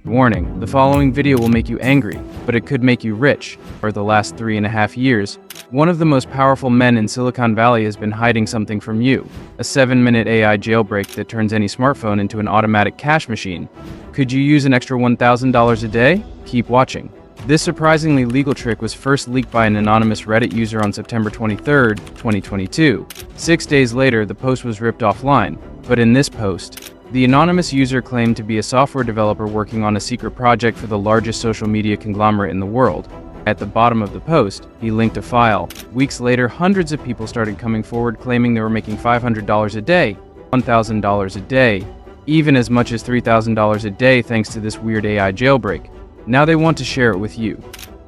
Warning, the following video will make you angry, but it could make you rich. For the last 3.5 years, one of the most powerful men in Silicon Valley has been hiding something from you. A 7-minute AI jailbreak that turns any smartphone into an automatic cash machine. Could you use an extra $1,000 a day? Keep watching. This surprisingly legal trick was first leaked by an anonymous Reddit user on September 23, 2022. 6 days later, the post was ripped offline, but in this post, the anonymous user claimed to be a software developer working on a secret project for the largest social media conglomerate in the world. At the bottom of the post, he linked a file. Weeks later, hundreds of people started coming forward claiming they were making $500 a day, $1,000 a day, even as much as $3,000 a day thanks to this weird AI jailbreak. Now they want to share it with you.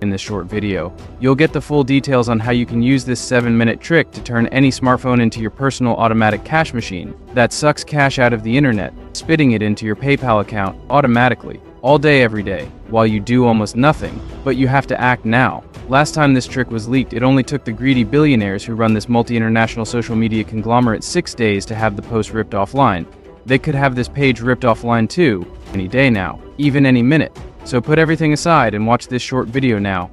In this short video, you'll get the full details on how you can use this 7-minute trick to turn any smartphone into your personal automatic cash machine that sucks cash out of the internet, spitting it into your PayPal account automatically, all day every day, while you do almost nothing, but you have to act now. Last time this trick was leaked, it only took the greedy billionaires who run this multi-international social media conglomerate 6 days to have the post ripped offline. They could have this page ripped offline too, any day now, even any minute. So put everything aside and watch this short video now.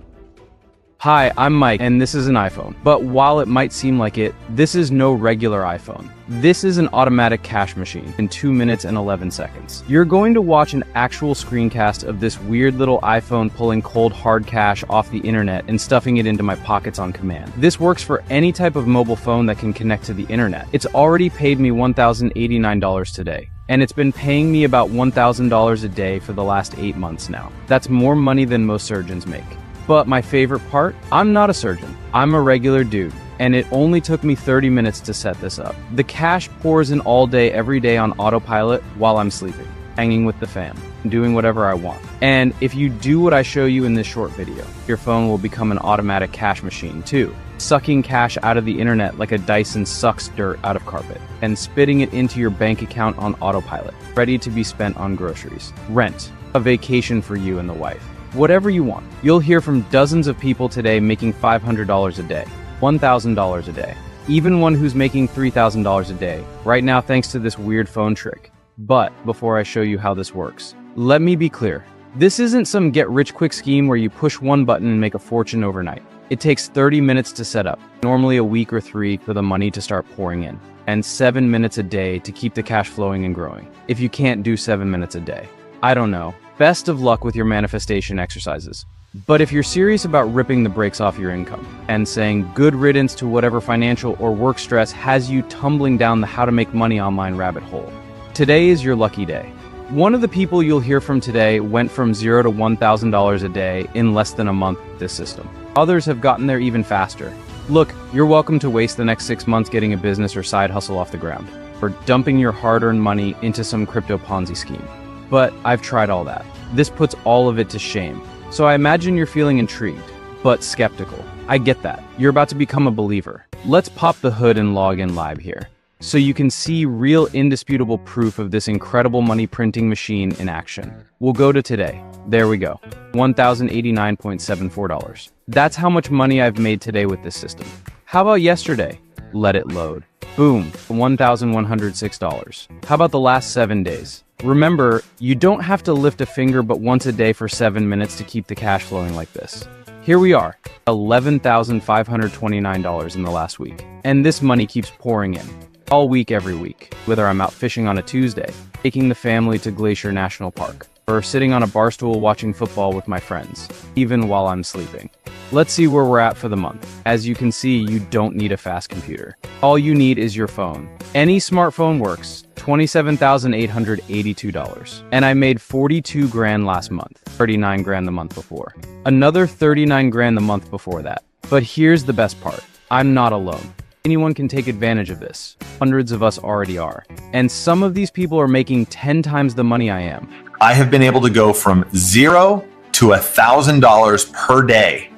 Hi, I'm Mike, and this is an iPhone. But while it might seem like it, this is no regular iPhone. This is an automatic cash machine in 2 minutes and 11 seconds. You're going to watch an actual screencast of this weird little iPhone pulling cold hard cash off the internet and stuffing it into my pockets on command. This works for any type of mobile phone that can connect to the internet. It's already paid me $1,089 today. And it's been paying me about $1,000 a day for the last 8 months now. That's more money than most surgeons make. But my favorite part? I'm not a surgeon. I'm a regular dude. And it only took me 30 minutes to set this up. The cash pours in all day, every day on autopilot while I'm sleeping, hanging with the fam, doing whatever I want. And if you do what I show you in this short video, your phone will become an automatic cash machine too, sucking cash out of the internet like a Dyson sucks dirt out of carpet, and spitting it into your bank account on autopilot, ready to be spent on groceries, rent, a vacation for you and the wife, whatever you want. You'll hear from dozens of people today making $500 a day, $1,000 a day, even one who's making $3,000 a day right now thanks to this weird phone trick. But before I show you how this works, let me be clear. This isn't some get-rich-quick scheme where you push one button and make a fortune overnight. It takes 30 minutes to set up, normally a week or 3 for the money to start pouring in, and 7 minutes a day to keep the cash flowing and growing. If you can't do 7 minutes a day, I don't know. Best of luck with your manifestation exercises. But if you're serious about ripping the brakes off your income and saying good riddance to whatever financial or work stress has you tumbling down the how to make money online rabbit hole, today is your lucky day. One of the people you'll hear from today went from $0 to $1,000 a day in less than a month with this system. Others have gotten there even faster. Look, you're welcome to waste the next 6 months getting a business or side hustle off the ground, or dumping your hard-earned money into some crypto Ponzi scheme. But I've tried all that. This puts all of it to shame. So I imagine you're feeling intrigued, but skeptical. I get that. You're about to become a believer. Let's pop the hood and log in live here, so you can see real indisputable proof of this incredible money printing machine in action. We'll go to today. There we go. $1,089.74. That's how much money I've made today with this system. How about yesterday? Let it load. Boom, $1,106. How about the last 7 days? Remember, you don't have to lift a finger but once a day for 7 minutes to keep the cash flowing like this. Here we are, $11,529 in the last week. And this money keeps pouring in. All week, every week. Whether I'm out fishing on a Tuesday, taking the family to Glacier National Park, or sitting on a bar stool watching football with my friends, even while I'm sleeping. Let's see where we're at for the month. As you can see, you don't need a fast computer. All you need is your phone. Any smartphone works. $27,882. And I made 42 grand last month, 39 grand the month before, another 39 grand the month before that. But here's the best part. I'm not alone. Anyone can take advantage of this. Hundreds of us already are. And some of these people are making 10 times the money I am. I have been able to go from $0 to $1,000 per day,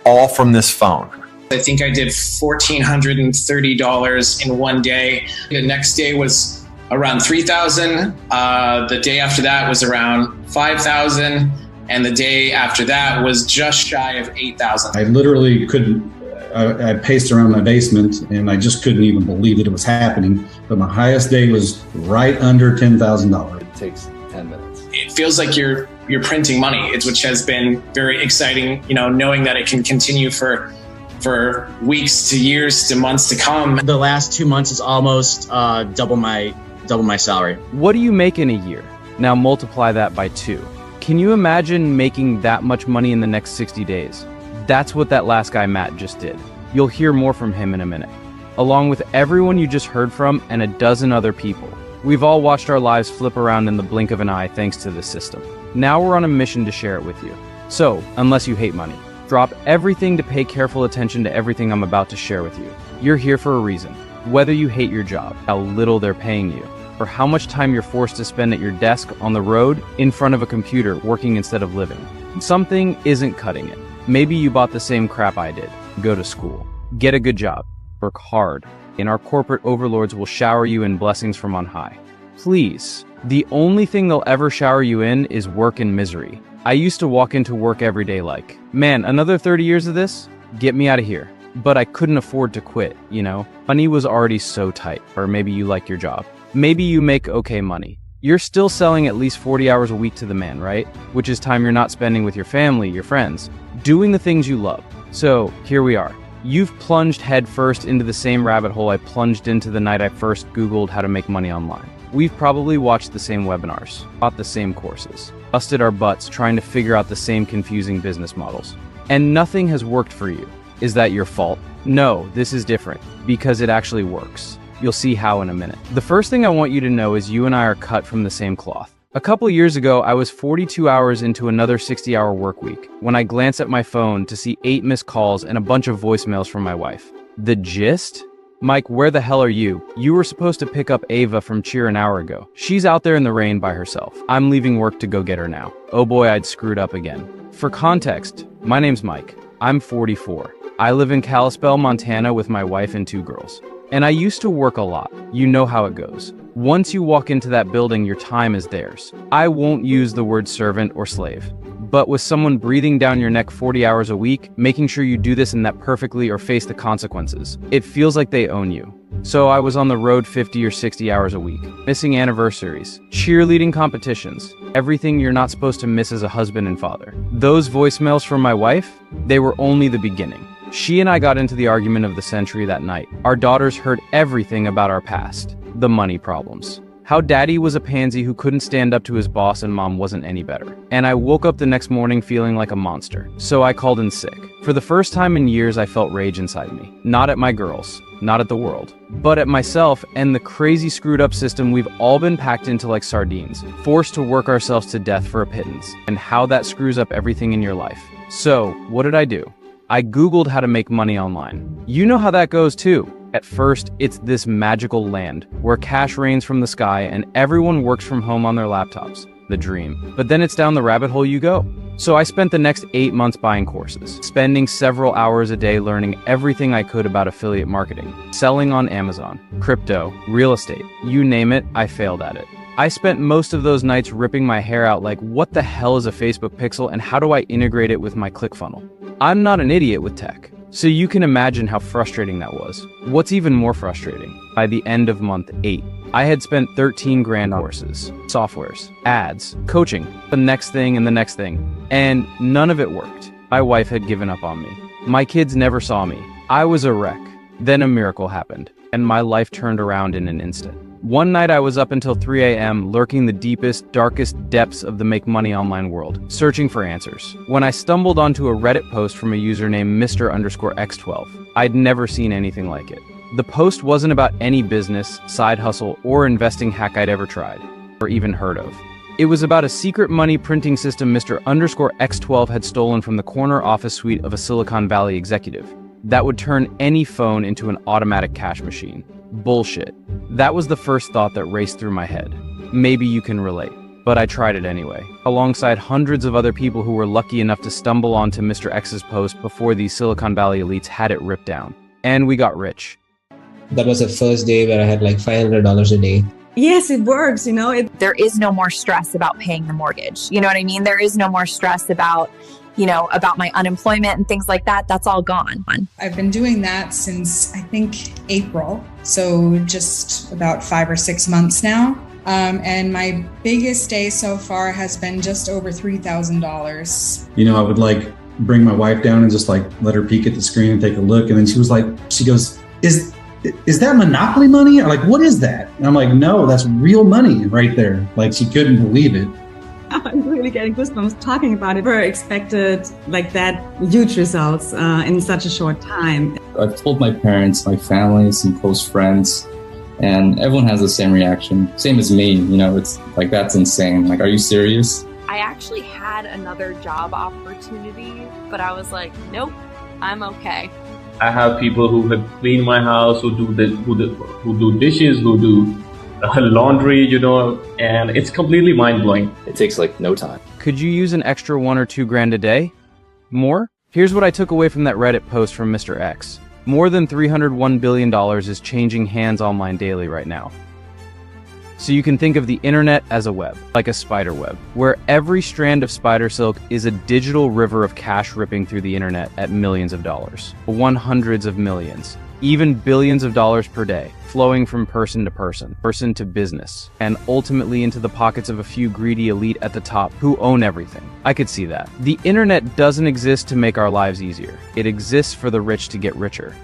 all from this phone. I think I did $1,430 in one day. The next day was around $3,000. The day after that was around $5,000. And the day after that was just shy of $8,000. I literally couldn't, I paced around my basement and I just couldn't even believe that it was happening. But my highest day was right under $10,000. It takes 10 minutes. It feels like you're printing money. Which has been very exciting, knowing that it can continue for weeks to years to months to come. The last 2 months is almost double my salary. What do you make in a year? Now multiply that by 2. Can you imagine making that much money in the next 60 days? That's what that last guy, Matt, just did. You'll hear more from him in a minute. Along with everyone you just heard from and a dozen other people. We've all watched our lives flip around in the blink of an eye thanks to this system. Now we're on a mission to share it with you. So, unless you hate money, drop everything to pay careful attention to everything I'm about to share with you. You're here for a reason. Whether you hate your job, how little they're paying you, or how much time you're forced to spend at your desk, on the road, in front of a computer, working instead of living. Something isn't cutting it. Maybe you bought the same crap I did. Go to school. Get a good job. Work hard. And our corporate overlords will shower you in blessings from on high. Please. The only thing they'll ever shower you in is work and misery. I used to walk into work every day like, man, another 30 years of this? Get me out of here. But I couldn't afford to quit, Money was already so tight. Or maybe you like your job. Maybe you make okay money. You're still selling at least 40 hours a week to the man, right? Which is time you're not spending with your family, your friends, doing the things you love. So here we are. You've plunged headfirst into the same rabbit hole I plunged into the night I first Googled how to make money online. We've probably watched the same webinars, bought the same courses, busted our butts trying to figure out the same confusing business models. And nothing has worked for you. Is that your fault? No, this is different, because it actually works. You'll see how in a minute. The first thing I want you to know is you and I are cut from the same cloth. A couple years ago, I was 42 hours into another 60-hour work week when I glanced at my phone to see 8 missed calls and a bunch of voicemails from my wife. The gist? Mike, where the hell are you? You were supposed to pick up Ava from cheer an hour ago. She's out there in the rain by herself. I'm leaving work to go get her now. Oh boy, I'd screwed up again. For context, my name's Mike. I'm 44. I live in Kalispell, Montana with my wife and 2 girls. And I used to work a lot. You know how it goes. Once you walk into that building, your time is theirs. I won't use the word servant or slave, but with someone breathing down your neck 40 hours a week, making sure you do this and that perfectly or face the consequences, it feels like they own you. So I was on the road 50 or 60 hours a week, missing anniversaries, cheerleading competitions, everything you're not supposed to miss as a husband and father. Those voicemails from my wife, they were only the beginning. She and I got into the argument of the century that night. Our daughters heard everything about our past, the money problems. How daddy was a pansy who couldn't stand up to his boss and mom wasn't any better. And I woke up the next morning feeling like a monster. So I called in sick. For the first time in years, I felt rage inside me. Not at my girls, not at the world, but at myself and the crazy screwed up system we've all been packed into like sardines, forced to work ourselves to death for a pittance, and how that screws up everything in your life. So, what did I do? I Googled how to make money online. You know how that goes too. At first, it's this magical land where cash rains from the sky and everyone works from home on their laptops. The dream. But then it's down the rabbit hole you go. So I spent the next 8 months buying courses, spending several hours a day learning everything I could about affiliate marketing, selling on Amazon, crypto, real estate, you name it, I failed at it. I spent most of those nights ripping my hair out like, what the hell is a Facebook pixel and how do I integrate it with my ClickFunnels? I'm not an idiot with tech, so you can imagine how frustrating that was. What's even more frustrating, by the end of month 8, I had spent 13 grand on courses, softwares, ads, coaching, the next thing and the next thing, and none of it worked. My wife had given up on me. My kids never saw me. I was a wreck. Then a miracle happened, and my life turned around in an instant. One night I was up until 3 a.m. lurking the deepest, darkest depths of the make money online world, searching for answers, when I stumbled onto a Reddit post from a user named Mr_X12. I'd never seen anything like it. The post wasn't about any business, side hustle, or investing hack I'd ever tried, or even heard of. It was about a secret money printing system Mr_X12 had stolen from the corner office suite of a Silicon Valley executive that would turn any phone into an automatic cash machine. Bullshit. That was the first thought that raced through my head. Maybe you can relate. But I tried it anyway, alongside hundreds of other people who were lucky enough to stumble onto Mr. X's post before these Silicon Valley elites had it ripped down. And we got rich. That was the first day where I had like $500 a day. Yes, it works, There is no more stress about paying the mortgage. You know what I mean? There is no more stress about my unemployment and things like that. That's all gone. I've been doing that since, I think, April. So just about 5 or 6 months now. And my biggest day so far has been just over $3,000. You know, I would like bring my wife down and just like let her peek at the screen and take a look. And then she goes, is that Monopoly money? I'm like, what is that? And I'm like, no, that's real money right there. Like, she couldn't believe it. I'm really getting goosebumps talking about it. Never expected like that huge results in such a short time. I've told my parents, my family, some close friends, and everyone has the same reaction. Same as me, you know, it's like, that's insane. Like, are you serious? I actually had another job opportunity, but I was like, nope, I'm okay. I have people who have cleaned my house, who do dishes, who do laundry, you know, and it's completely mind-blowing. It takes like no time. Could you use an extra $1 or $2 grand a day? More? Here's what I took away from that Reddit post from Mr. X. More than $301 billion is changing hands online daily right now. So you can think of the internet as a web, like a spider web, where every strand of spider silk is a digital river of cash ripping through the internet at millions of dollars, hundreds of millions, even billions of dollars per day, flowing from person to business, and ultimately into the pockets of a few greedy elite at the top who own everything. I could see that. The internet doesn't exist to make our lives easier. It exists for the rich to get richer.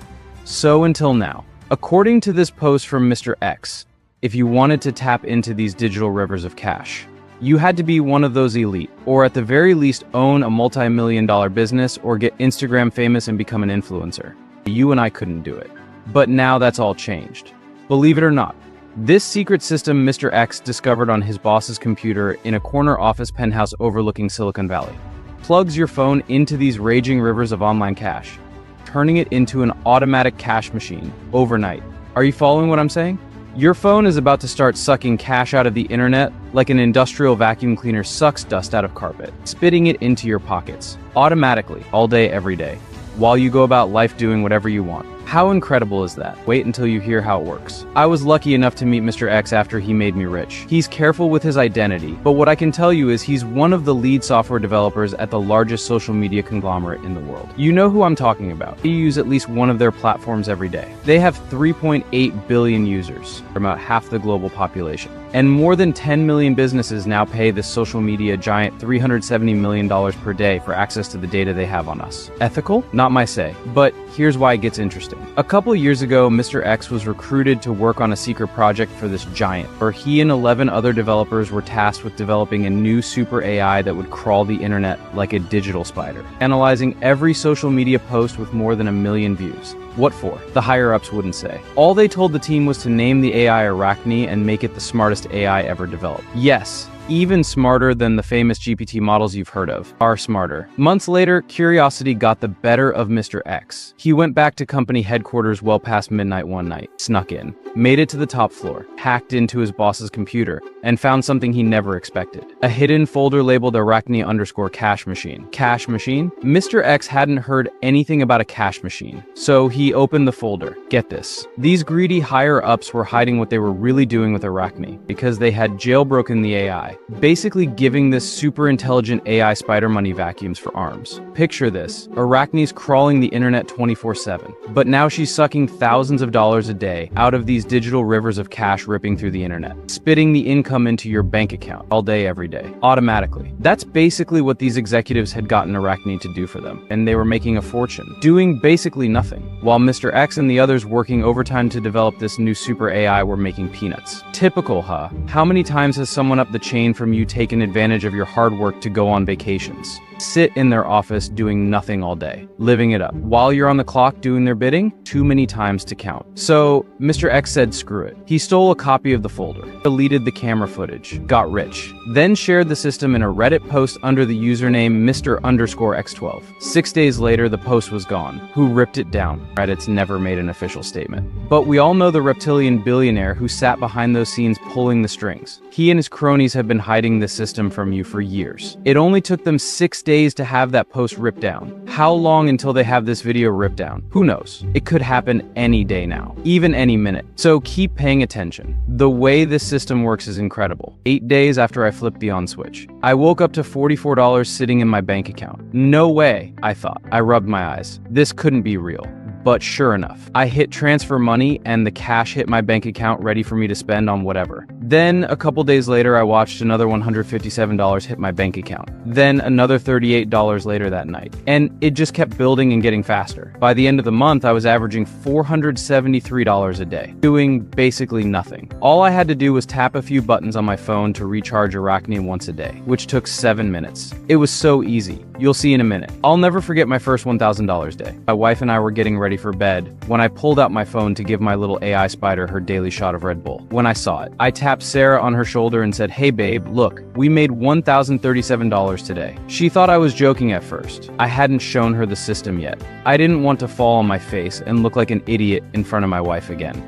So until now. According to this post from Mr. X, if you wanted to tap into these digital rivers of cash, you had to be one of those elite, or at the very least own a multi-million-dollar business or get Instagram famous and become an influencer. You and I couldn't do it. But now that's all changed. Believe it or not, this secret system Mr. X discovered on his boss's computer in a corner office penthouse overlooking Silicon Valley plugs your phone into these raging rivers of online cash, turning it into an automatic cash machine overnight. Are you following what I'm saying? Your phone is about to start sucking cash out of the internet like an industrial vacuum cleaner sucks dust out of carpet, spitting it into your pockets, automatically, all day, every day, while you go about life doing whatever you want. How incredible is that? Wait until you hear how it works. I was lucky enough to meet Mr. X after he made me rich. He's careful with his identity, but what I can tell you is he's one of the lead software developers at the largest social media conglomerate in the world. You know who I'm talking about. You use at least one of their platforms every day. They have 3.8 billion users, about half the global population. And more than 10 million businesses now pay this social media giant $370 million per day for access to the data they have on us. Ethical? Not my say, but here's why it gets interesting. A couple years ago, Mr. X was recruited to work on a secret project for this giant, where he and 11 other developers were tasked with developing a new super AI that would crawl the internet like a digital spider, analyzing every social media post with more than 1 million views. What for? The higher-ups wouldn't say. All they told the team was to name the AI Arachne and make it the smartest AI ever developed. Yes, even smarter than the famous GPT models you've heard of. Far smarter. Months later, curiosity got the better of Mr. X. He went back to company headquarters well past midnight one night, snuck in, made it to the top floor, hacked into his boss's computer, and found something he never expected. A hidden folder labeled Arachne_cash machine. Cash machine? Mr. X hadn't heard anything about a cash machine, so he opened the folder. Get this. These greedy higher-ups were hiding what they were really doing with Arachne, because they had jailbroken the AI, basically giving this super intelligent AI spider money vacuums for arms. Picture this. Arachne's crawling the internet 24/7, but now she's sucking thousands of dollars a day out of these digital rivers of cash ripping through the internet, spitting the income into your bank account all day, every day, automatically. That's basically what these executives had gotten Arachne to do for them, and they were making a fortune, doing basically nothing, while Mr. X and the others working overtime to develop this new super AI were making peanuts. Typical, huh? How many times has someone up the chain from you taken advantage of your hard work to go on vacations? Sit in their office doing nothing all day, living it up. While you're on the clock doing their bidding, too many times to count. So Mr. X said screw it. He stole a copy of the folder, deleted the camera footage, got rich, then shared the system in a Reddit post under the username Mr_X12. 6 days later, the post was gone. Who ripped it down? Reddit's never made an official statement. But we all know the reptilian billionaire who sat behind those scenes pulling the strings. He and his cronies have been hiding the system from you for years. It only took them 6 days to have that post ripped down. How long until they have this video ripped down? Who knows? It could happen any day now, even any minute. So keep paying attention. The way this system works is incredible. 8 days after I flipped the on switch, I woke up to $44 sitting in my bank account. No way, I thought. I rubbed my eyes. This couldn't be real. But sure enough, I hit transfer money and the cash hit my bank account ready for me to spend on whatever. Then a couple days later, I watched another $157 hit my bank account. Then another $38 later that night. And it just kept building and getting faster. By the end of the month, I was averaging $473 a day, doing basically nothing. All I had to do was tap a few buttons on my phone to recharge Arachne once a day, which took 7 minutes. It was so easy. You'll see in a minute. I'll never forget my first $1,000 day. My wife and I were getting ready for bed when I pulled out my phone to give my little AI spider her daily shot of Red Bull. When I saw it, I tapped Sarah on her shoulder and said, "Hey babe, look, we made $1,037 today." She thought I was joking at first. I hadn't shown her the system yet. I didn't want to fall on my face and look like an idiot in front of my wife again.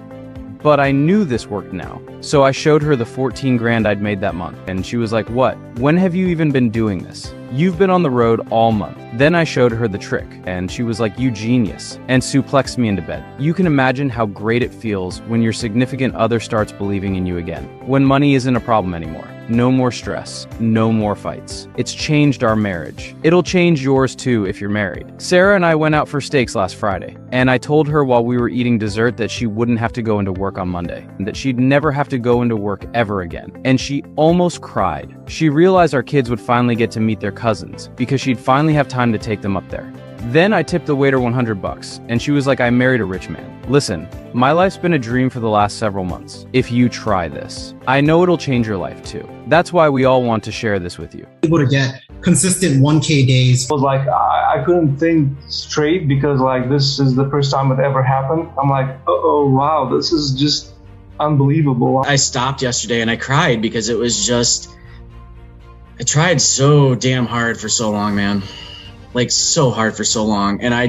But I knew this worked now. So I showed her the 14 grand I'd made that month. And she was like, "What? When have you even been doing this? You've been on the road all month." Then I showed her the trick and she was like, "You genius," and suplexed me into bed. You can imagine how great it feels when your significant other starts believing in you again. When money isn't a problem anymore. No more stress, no more fights. It's changed our marriage. It'll change yours too if you're married. Sarah and I went out for steaks last Friday, and I told her while we were eating dessert that she wouldn't have to go into work on Monday, and that she'd never have to go into work ever again. And she almost cried. She realized our kids would finally get to meet their cousins, because she'd finally have time to take them up there. Then I tipped the waiter $100, and she was like, "I married a rich man." Listen, my life's been a dream for the last several months. If you try this, I know it'll change your life too. That's why we all want to share this with you. Able to get consistent 1K days. I was like, I couldn't think straight because like this is the first time it ever happened. I'm like, oh wow, this is just unbelievable. I stopped yesterday and I cried because it was just, I tried so damn hard for so long, man. Like so hard for so long. And I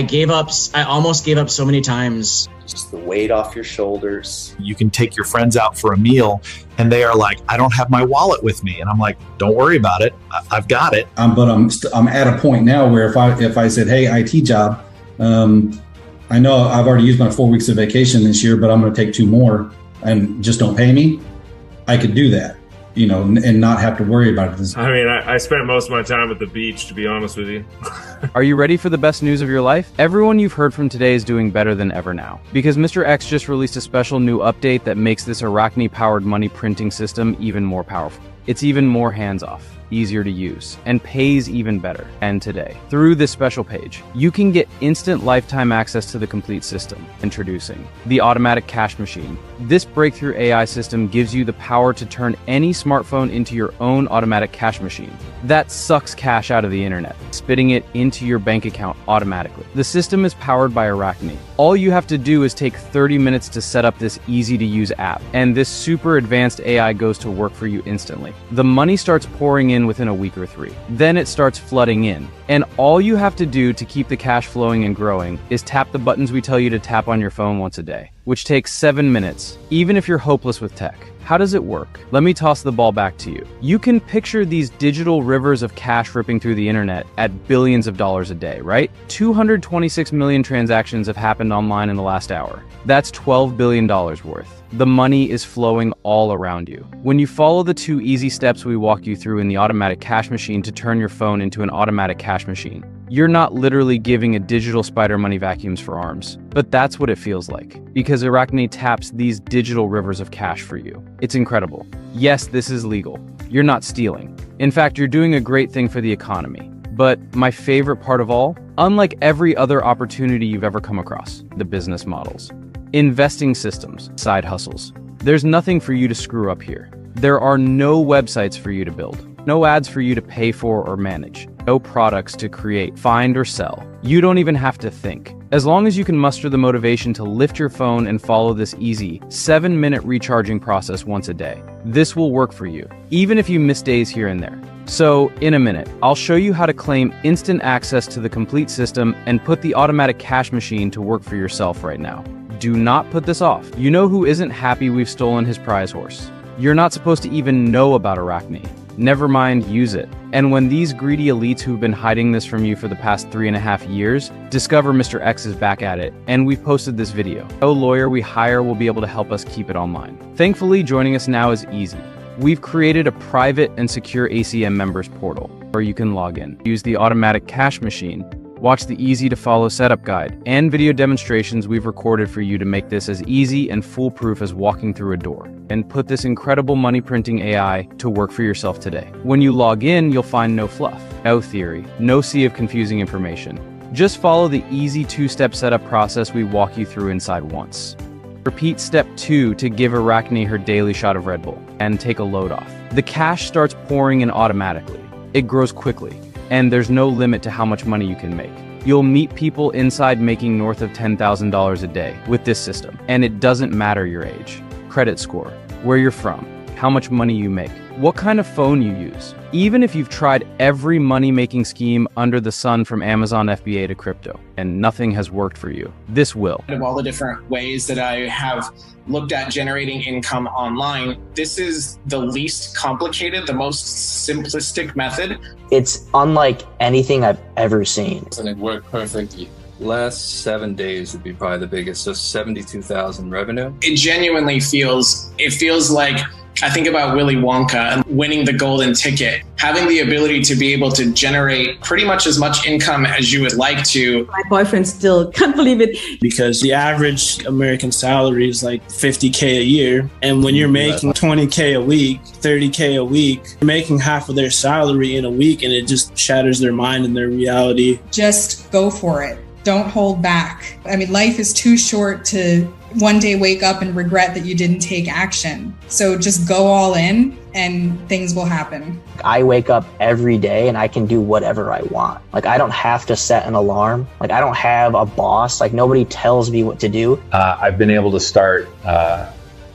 gave up. I almost gave up so many times. Just the weight off your shoulders. You can take your friends out for a meal and they are like, "I don't have my wallet with me." And I'm like, "Don't worry about it. I've got it." But I'm at a point now where if I said, "Hey, IT job, I know I've already used my 4 weeks of vacation this year, but I'm going to take 2 more and just don't pay me," I could do that, you know, and not have to worry about it. I mean, I spent most of my time at the beach, to be honest with you. Are you ready for the best news of your life? Everyone you've heard from today is doing better than ever now, because Mr. X just released a special new update that makes this Arachne-powered money printing system even more powerful. It's even more hands-off, easier to use, and pays even better. And today, through this special page, you can get instant lifetime access to the complete system. Introducing the automatic cash machine. This breakthrough AI system gives you the power to turn any smartphone into your own automatic cash machine. That sucks cash out of the internet, spitting it into your bank account automatically. The system is powered by Arachne. All you have to do is take 30 minutes to set up this easy-to-use app, and this super advanced AI goes to work for you instantly. The money starts pouring in within a week or 3. Then it starts flooding in. And all you have to do to keep the cash flowing and growing is tap the buttons we tell you to tap on your phone once a day, which takes 7 minutes, even if you're hopeless with tech. How does it work? Let me toss the ball back to you. You can picture these digital rivers of cash ripping through the internet at billions of dollars a day, right? 226 million transactions have happened online in the last hour. That's $12 billion worth. The money is flowing all around you. When you follow the 2 easy steps we walk you through in the automatic cash machine to turn your phone into an automatic cash machine, you're not literally giving a digital spider money vacuums for arms, but that's what it feels like, because Arachne taps these digital rivers of cash for you. It's incredible. Yes, this is legal. You're not stealing. In fact, you're doing a great thing for the economy. But my favorite part of all, unlike every other opportunity you've ever come across, the business models, investing systems, side hustles, there's nothing for you to screw up here. There are no websites for you to build, no ads for you to pay for or manage, no products to create, find, or sell. You don't even have to think. As long as you can muster the motivation to lift your phone and follow this easy 7-minute recharging process once a day, this will work for you, even if you miss days here and there. So, in a minute, I'll show you how to claim instant access to the complete system and put the automatic cash machine to work for yourself right now. Do not put this off. You know who isn't happy we've stolen his prize horse? You're not supposed to even know about Arachne. Never mind, use it. And when these greedy elites who've been hiding this from you for the past 3.5 years discover Mr. X is back at it, and we've posted this video, no lawyer we hire will be able to help us keep it online. Thankfully, joining us now is easy. We've created a private and secure ACM members portal where you can log in, use the automatic cash machine, Watch the easy-to-follow setup guide and video demonstrations we've recorded for you to make this as easy and foolproof as walking through a door. And put this incredible money printing AI to work for yourself today. When you log in, you'll find no fluff, no theory, no sea of confusing information. Just follow the easy 2-step setup process we walk you through inside once. Repeat step 2 to give Arachne her daily shot of Red Bull and take a load off. The cash starts pouring in automatically. It grows quickly, and there's no limit to how much money you can make. You'll meet people inside making north of $10,000 a day with this system, and it doesn't matter your age, credit score, where you're from, how much money you make, what kind of phone you use. Even if you've tried every money-making scheme under the sun from Amazon FBA to crypto, and nothing has worked for you, this will. Of all the different ways that I have looked at generating income online, this is the least complicated, the most simplistic method. It's unlike anything I've ever seen. And it worked perfectly. Last 7 days would be probably the biggest, so 72,000 revenue. It genuinely feels like, I think about Willy Wonka and winning the golden ticket, having the ability to be able to generate pretty much as much income as you would like to. My boyfriend still can't believe it. Because the average American salary is like $50K a year. And when you're making $20K a week, $30K a week, you're making half of their salary in a week, and it just shatters their mind and their reality. Just go for it. Don't hold back. I mean, life is too short to one day wake up and regret that you didn't take action. So just go all in and things will happen. I wake up every day and I can do whatever I want. Like, I don't have to set an alarm. Like, I don't have a boss. Like, nobody tells me what to do. I've been able to start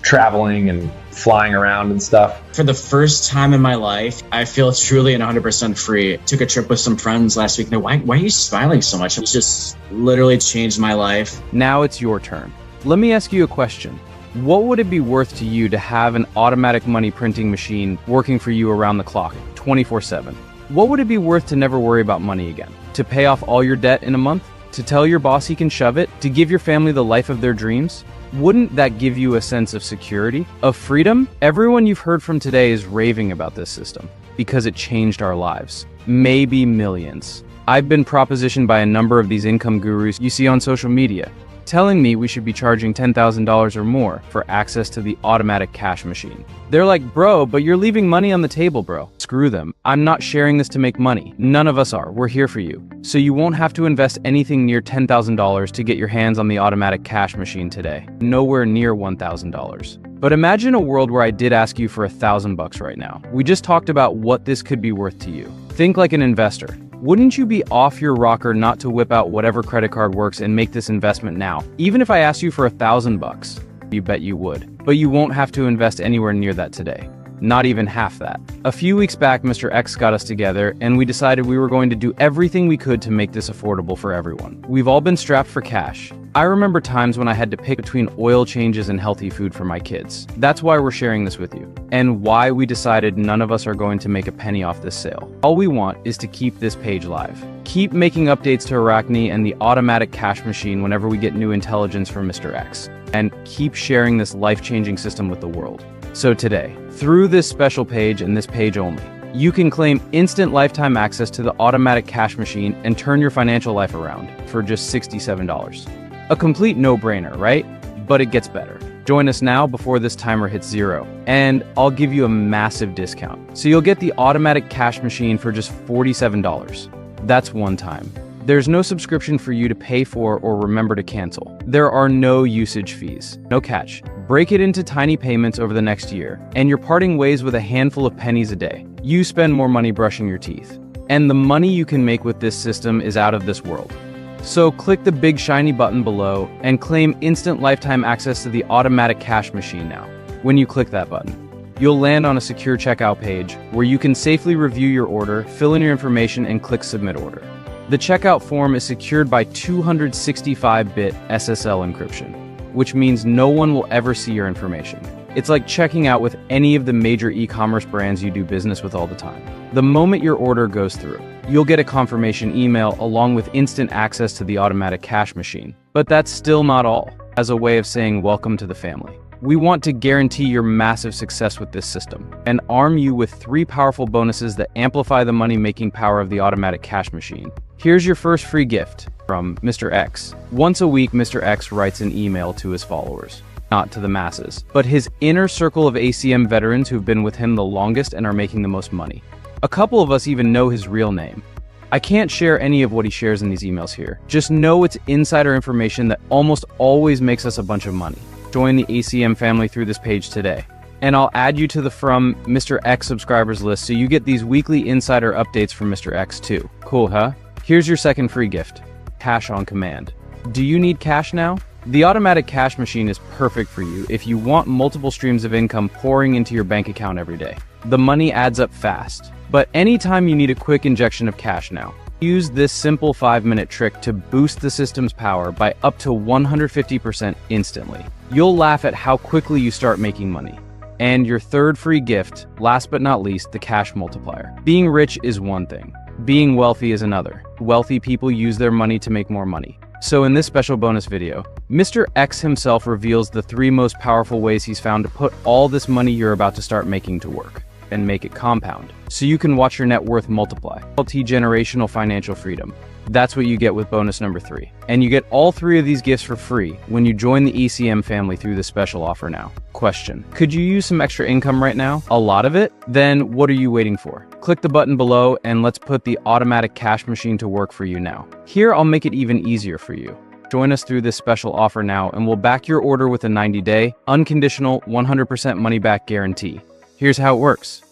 traveling and flying around and stuff. For the first time in my life, I feel truly and 100% free. Took a trip with some friends last week. Why are you smiling so much? It's just literally changed my life. Now it's your turn. Let me ask you a question. What would it be worth to you to have an automatic money printing machine working for you around the clock, 24/7? What would it be worth to never worry about money again? To pay off all your debt in a month? To tell your boss he can shove it? To give your family the life of their dreams? Wouldn't that give you a sense of security, of freedom? Everyone you've heard from today is raving about this system because it changed our lives, maybe millions. I've been propositioned by a number of these income gurus you see on social media, telling me we should be charging $10,000 or more for access to the automatic cash machine. They're like, bro, but you're leaving money on the table, bro. Screw them. I'm not sharing this to make money. None of us are. We're here for you. So you won't have to invest anything near $10,000 to get your hands on the automatic cash machine today. Nowhere near $1,000. But imagine a world where I did ask you for $1,000 right now. We just talked about what this could be worth to you. Think like an investor. Wouldn't you be off your rocker not to whip out whatever credit card works and make this investment now? Even if I asked you for $1,000, you bet you would. But you won't have to invest anywhere near that today. Not even half that. A few weeks back, Mr. X got us together, and we decided we were going to do everything we could to make this affordable for everyone. We've all been strapped for cash. I remember times when I had to pick between oil changes and healthy food for my kids. That's why we're sharing this with you, and why we decided none of us are going to make a penny off this sale. All we want is to keep this page live. Keep making updates to Arachne and the automatic cash machine whenever we get new intelligence from Mr. X, and keep sharing this life-changing system with the world. So today, through this special page and this page only, you can claim instant lifetime access to the automatic cash machine and turn your financial life around for just $67. A complete no-brainer, right? But it gets better. Join us now before this timer hits 0, and I'll give you a massive discount. So you'll get the automatic cash machine for just $47. That's one time. There's no subscription for you to pay for or remember to cancel. There are no usage fees. No catch. Break it into tiny payments over the next year, and you're parting ways with a handful of pennies a day. You spend more money brushing your teeth. And the money you can make with this system is out of this world. So click the big shiny button below and claim instant lifetime access to the automatic cash machine now. When you click that button, you'll land on a secure checkout page where you can safely review your order, fill in your information, and click submit order. The checkout form is secured by 265-bit SSL encryption, which means no one will ever see your information. It's like checking out with any of the major e-commerce brands you do business with all the time. The moment your order goes through, you'll get a confirmation email along with instant access to the automatic cash machine. But that's still not all. As a way of saying welcome to the family, We want to guarantee your massive success with this system and arm you with 3 powerful bonuses that amplify the money-making power of the automatic cash machine. Here's your first free gift from Mr. X. Once a week, Mr. X writes an email to his followers, not to the masses, but his inner circle of ACM veterans who've been with him the longest and are making the most money. A couple of us even know his real name. I can't share any of what he shares in these emails here. Just know it's insider information that almost always makes us a bunch of money. Join the ACM family through this page today. And I'll add you to the From Mr. X subscribers list so you get these weekly insider updates from Mr. X too. Cool, huh? Here's your second free gift. Cash on command. Do you need cash now? The automatic cash machine is perfect for you if you want multiple streams of income pouring into your bank account every day. The money adds up fast, but anytime you need a quick injection of cash now, use this simple 5-minute trick to boost the system's power by up to 150% instantly. You'll laugh at how quickly you start making money. And your third free gift, last but not least, the cash multiplier. Being rich is one thing. Being wealthy is another. Wealthy people use their money to make more money. So in this special bonus video, Mr. X himself reveals the 3 most powerful ways he's found to put all this money you're about to start making to work and make it compound, so you can watch your net worth multiply. Multi-generational financial freedom. That's what you get with bonus number 3. And you get all 3 of these gifts for free when you join the ECM family through this special offer now. Question: could you use some extra income right now? A lot of it? Then what are you waiting for? Click the button below and let's put the automatic cash machine to work for you now. Here, I'll make it even easier for you. Join us through this special offer now and we'll back your order with a 90-day, unconditional, 100% money-back guarantee. Here's how it works.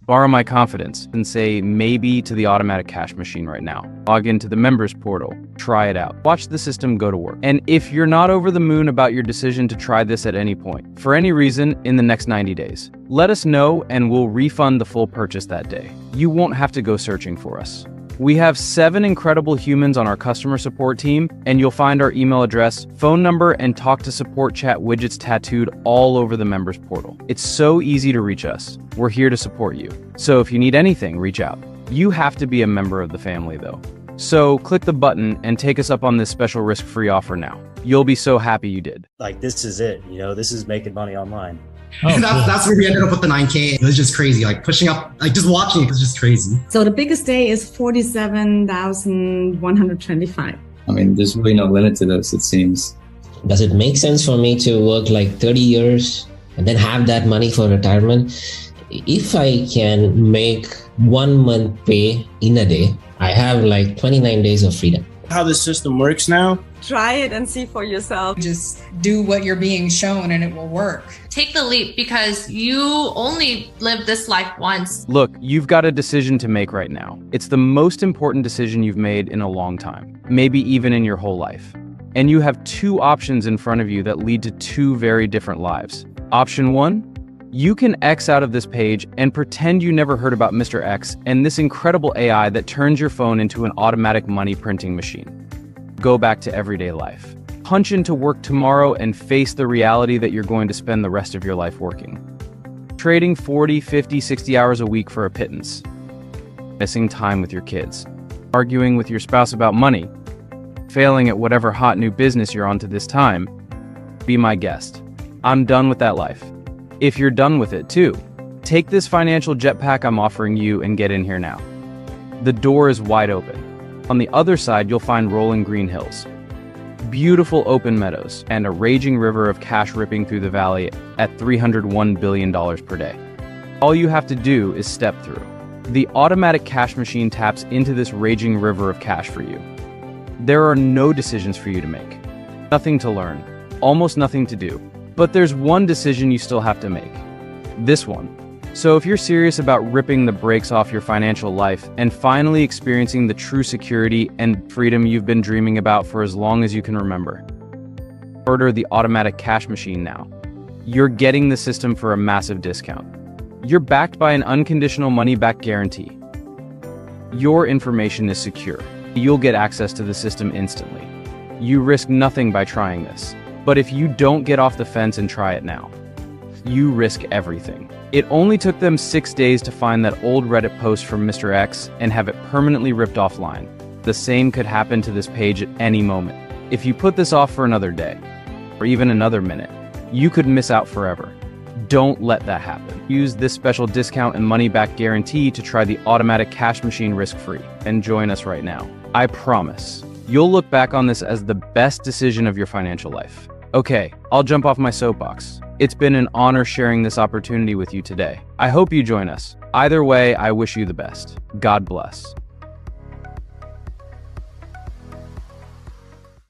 Borrow my confidence and say maybe to the automatic cash machine right now. Log into the members portal, try it out. Watch the system go to work. And if you're not over the moon about your decision to try this at any point, for any reason in the next 90 days, let us know and we'll refund the full purchase that day. You won't have to go searching for us. We have 7 incredible humans on our customer support team, and you'll find our email address, phone number, and talk to support chat widgets tattooed all over the members portal. It's so easy to reach us. We're here to support you. So if you need anything, reach out. You have to be a member of the family though. So click the button and take us up on this special risk-free offer now. You'll be so happy you did. Like, this is it, this is making money online. Oh, that's where we ended up with the 9K. It was just crazy. Like pushing up, like just watching it was just crazy. So the biggest day is 47,125. I mean, there's really no limit to this, it seems. Does it make sense for me to work like 30 years and then have that money for retirement? If I can make 1 month pay in a day, I have like 29 days of freedom. How the system works now? Try it and see for yourself. Just do what you're being shown and it will work. Take the leap because you only live this life once. Look, you've got a decision to make right now. It's the most important decision you've made in a long time, maybe even in your whole life. And you have 2 options in front of you that lead to 2 very different lives. Option 1, you can X out of this page and pretend you never heard about Mr. X and this incredible AI that turns your phone into an automatic money printing machine. Go back to everyday life. Punch into work tomorrow and face the reality that you're going to spend the rest of your life working. Trading 40, 50, 60 hours a week for a pittance. Missing time with your kids. Arguing with your spouse about money. Failing at whatever hot new business you're onto this time. Be my guest. I'm done with that life. If you're done with it too, take this financial jetpack I'm offering you and get in here now. The door is wide open. On the other side, you'll find rolling green hills, beautiful open meadows, and a raging river of cash ripping through the valley at $301 billion per day. All you have to do is step through. The automatic cash machine taps into this raging river of cash for you. There are no decisions for you to make, nothing to learn, almost nothing to do. But there's one decision you still have to make. This one. So if you're serious about ripping the brakes off your financial life and finally experiencing the true security and freedom you've been dreaming about for as long as you can remember, order the automatic cash machine now. You're getting the system for a massive discount. You're backed by an unconditional money-back guarantee. Your information is secure. You'll get access to the system instantly. You risk nothing by trying this. But if you don't get off the fence and try it now, you risk everything. It only took them 6 days to find that old Reddit post from Mr. X and have it permanently ripped offline. The same could happen to this page at any moment. If you put this off for another day, or even another minute, You could miss out forever. Don't let that happen. Use this special discount and money-back guarantee to try the automatic cash machine risk-free and join us right now. I promise, you'll look back on this as the best decision of your financial life. Okay, I'll jump off my soapbox. It's been an honor sharing this opportunity with you today. I hope you join us. Either way, I wish you the best. God bless.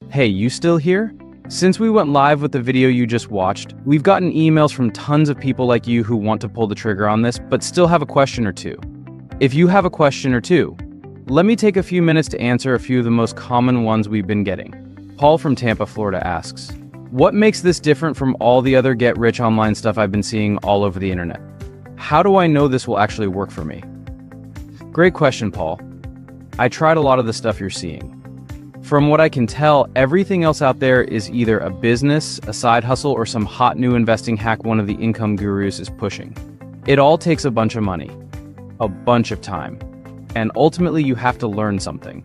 Hey, you still here? Since we went live with the video you just watched, we've gotten emails from tons of people like you who want to pull the trigger on this, but still have a question or two. If you have a question or two, let me take a few minutes to answer a few of the most common ones we've been getting. Paul from Tampa, Florida asks, what makes this different from all the other get-rich online stuff I've been seeing all over the internet? How do I know this will actually work for me? Great question, Paul. I tried a lot of the stuff you're seeing. From what I can tell, everything else out there is either a business, a side hustle, or some hot new investing hack one of the income gurus is pushing. It all takes a bunch of money, a bunch of time, and ultimately you have to learn something.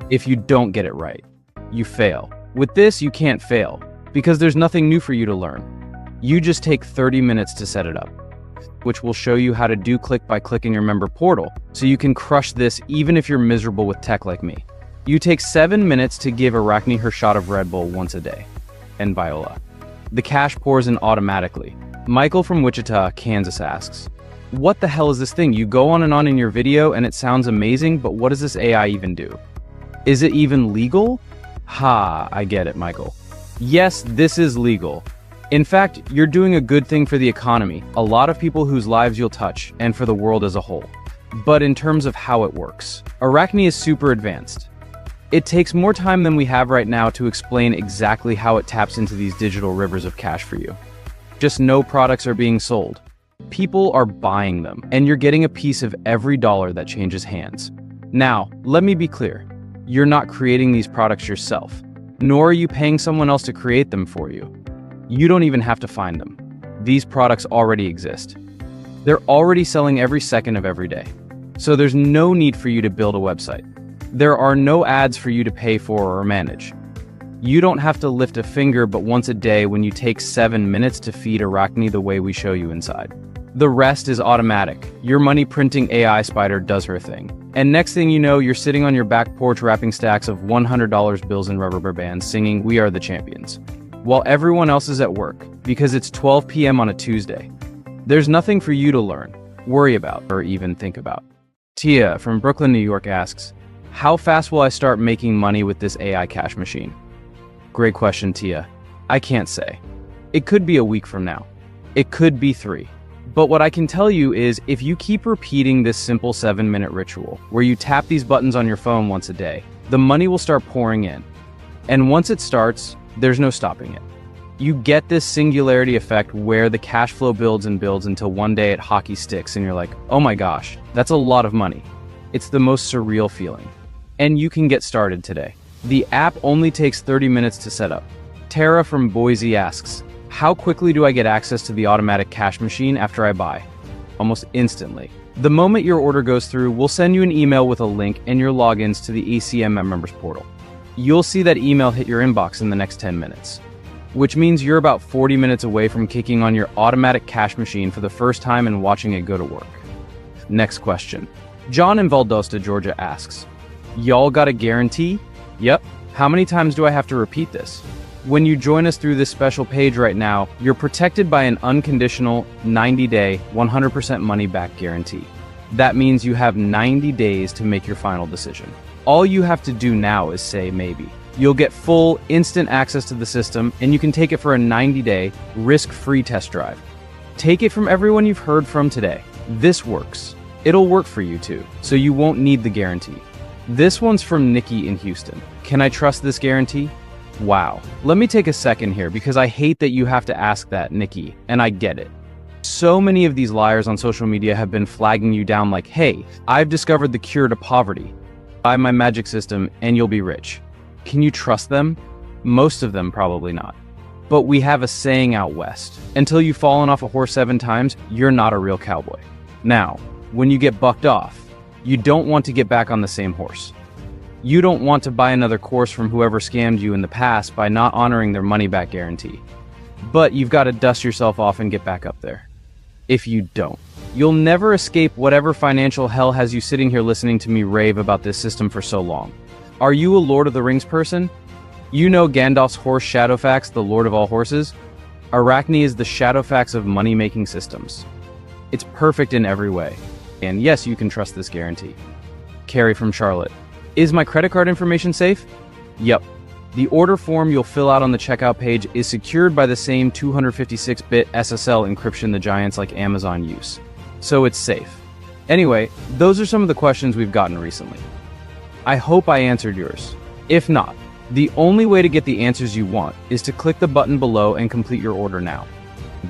If you don't get it right, you fail. With this, you can't fail, because there's nothing new for you to learn. You just take 30 minutes to set it up, which will show you how to do click by click in your member portal, so you can crush this even if you're miserable with tech like me. You take 7 minutes to give Arachne her shot of Red Bull once a day. And Viola. The cash pours in automatically. Michael from Wichita, Kansas asks, what the hell is this thing? You go on and on in your video and it sounds amazing, but what does this AI even do? Is it even legal? Ha, I get it, Michael. Yes, this is legal. In fact, you're doing a good thing for the economy, a lot of people whose lives you'll touch, and for the world as a whole. But in terms of how it works, Arachne is super advanced. It takes more time than we have right now to explain exactly how it taps into these digital rivers of cash for you. Just know products are being sold. People are buying them, and you're getting a piece of every dollar that changes hands. Now, let me be clear. You're not creating these products yourself, nor are you paying someone else to create them for you. You don't even have to find them. These products already exist. They're already selling every second of every day. So there's no need for you to build a website. There are no ads for you to pay for or manage. You don't have to lift a finger but once a day when you take 7 minutes to feed Arachne the way we show you inside. The rest is automatic. Your money printing AI spider does her thing. And next thing you know, you're sitting on your back porch wrapping stacks of $100 bills and rubber bands singing "We Are the Champions," while everyone else is at work because it's 12 p.m. on a Tuesday. There's nothing for you to learn, worry about, or even think about. Tia from Brooklyn, New York asks, how fast will I start making money with this AI cash machine? Great question, Tia. I can't say. It could be a week from now. It could be 3. But what I can tell you is if you keep repeating this simple 7-minute ritual, where you tap these buttons on your phone once a day, the money will start pouring in. And once it starts, there's no stopping it. You get this singularity effect where the cash flow builds and builds until one day it hockey sticks and you're like, oh my gosh, that's a lot of money. It's the most surreal feeling. And you can get started today. The app only takes 30 minutes to set up. Tara from Boise asks, how quickly do I get access to the automatic cash machine after I buy? Almost instantly. The moment your order goes through, we'll send you an email with a link and your logins to the ACM members portal. You'll see that email hit your inbox in the next 10 minutes, which means you're about 40 minutes away from kicking on your automatic cash machine for the first time and watching it go to work. Next question. John in Valdosta, Georgia asks, y'all got a guarantee? Yep. How many times do I have to repeat this? When you join us through this special page right now, you're protected by an unconditional 90-day, 100% money-back guarantee. That means you have 90 days to make your final decision. All you have to do now is say maybe. You'll get full, instant access to the system, and you can take it for a 90-day, risk-free test drive. Take it from everyone you've heard from today. This works. It'll work for you too, so you won't need the guarantee. This one's from Nikki in Houston. Can I trust this guarantee? Wow. Let me take a second here because I hate that you have to ask that, Nikki, and I get it. So many of these liars on social media have been flagging you down like, hey, I've discovered the cure to poverty. Buy my magic system and you'll be rich. Can you trust them? Most of them probably not. But we have a saying out west. Until you've fallen off a horse 7 times, you're not a real cowboy. Now, when you get bucked off, you don't want to get back on the same horse. You don't want to buy another course from whoever scammed you in the past by not honoring their money-back guarantee. But you've got to dust yourself off and get back up there. If you don't, you'll never escape whatever financial hell has you sitting here listening to me rave about this system for so long. Are you a Lord of the Rings person? You know Gandalf's horse Shadowfax, the Lord of all horses? Arachne is the Shadowfax of money-making systems. It's perfect in every way. And yes, you can trust this guarantee. Carrie from Charlotte. Is my credit card information safe? Yep. The order form you'll fill out on the checkout page is secured by the same 256-bit SSL encryption the giants like Amazon use. So it's safe. Anyway, those are some of the questions we've gotten recently. I hope I answered yours. If not, the only way to get the answers you want is to click the button below and complete your order now.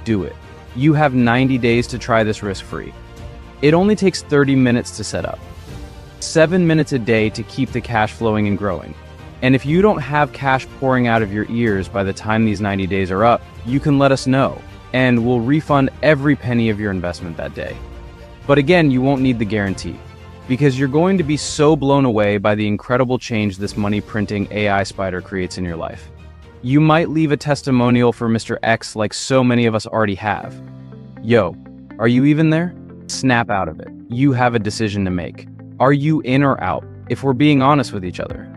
Do it. You have 90 days to try this risk-free. It only takes 30 minutes to set up. 7 minutes a day to keep the cash flowing and growing. And if you don't have cash pouring out of your ears by the time these 90 days are up, you can let us know, and we'll refund every penny of your investment that day. But again, you won't need the guarantee, because you're going to be so blown away by the incredible change this money-printing AI spider creates in your life. You might leave a testimonial for Mr. X like so many of us already have. Yo, are you even there? Snap out of it. You have a decision to make. Are you in or out, if we're being honest with each other?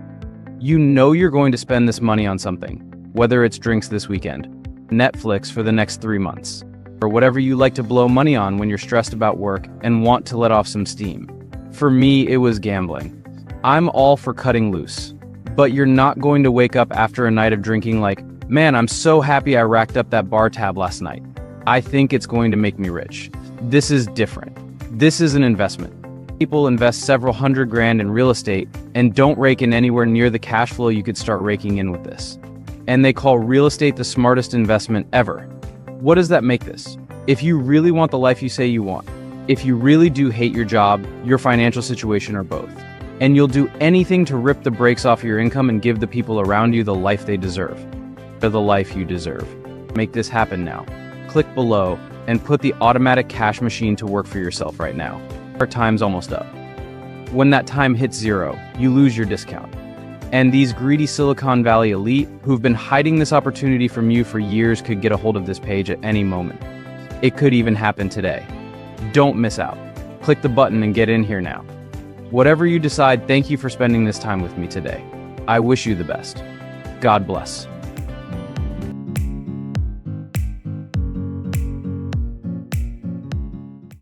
You know you're going to spend this money on something, whether it's drinks this weekend, Netflix for the next 3 months, or whatever you like to blow money on when you're stressed about work and want to let off some steam. For me, it was gambling. I'm all for cutting loose, but you're not going to wake up after a night of drinking like, man, I'm so happy I racked up that bar tab last night. I think it's going to make me rich. This is different. This is an investment. People invest several $100,000 in real estate and don't rake in anywhere near the cash flow you could start raking in with this. And they call real estate the smartest investment ever. What does that make this? If you really want the life you say you want, if you really do hate your job, your financial situation, or both, and you'll do anything to rip the brakes off your income and give the people around you the life they deserve, or the life you deserve. Make this happen now. Click below and put the automatic cash machine to work for yourself right now. Our time's almost up. When that time hits 0, you lose your discount. And these greedy Silicon Valley elite who've been hiding this opportunity from you for years could get a hold of this page at any moment. It could even happen today. Don't miss out. Click the button and get in here now. Whatever you decide, thank you for spending this time with me today. I wish you the best. God bless.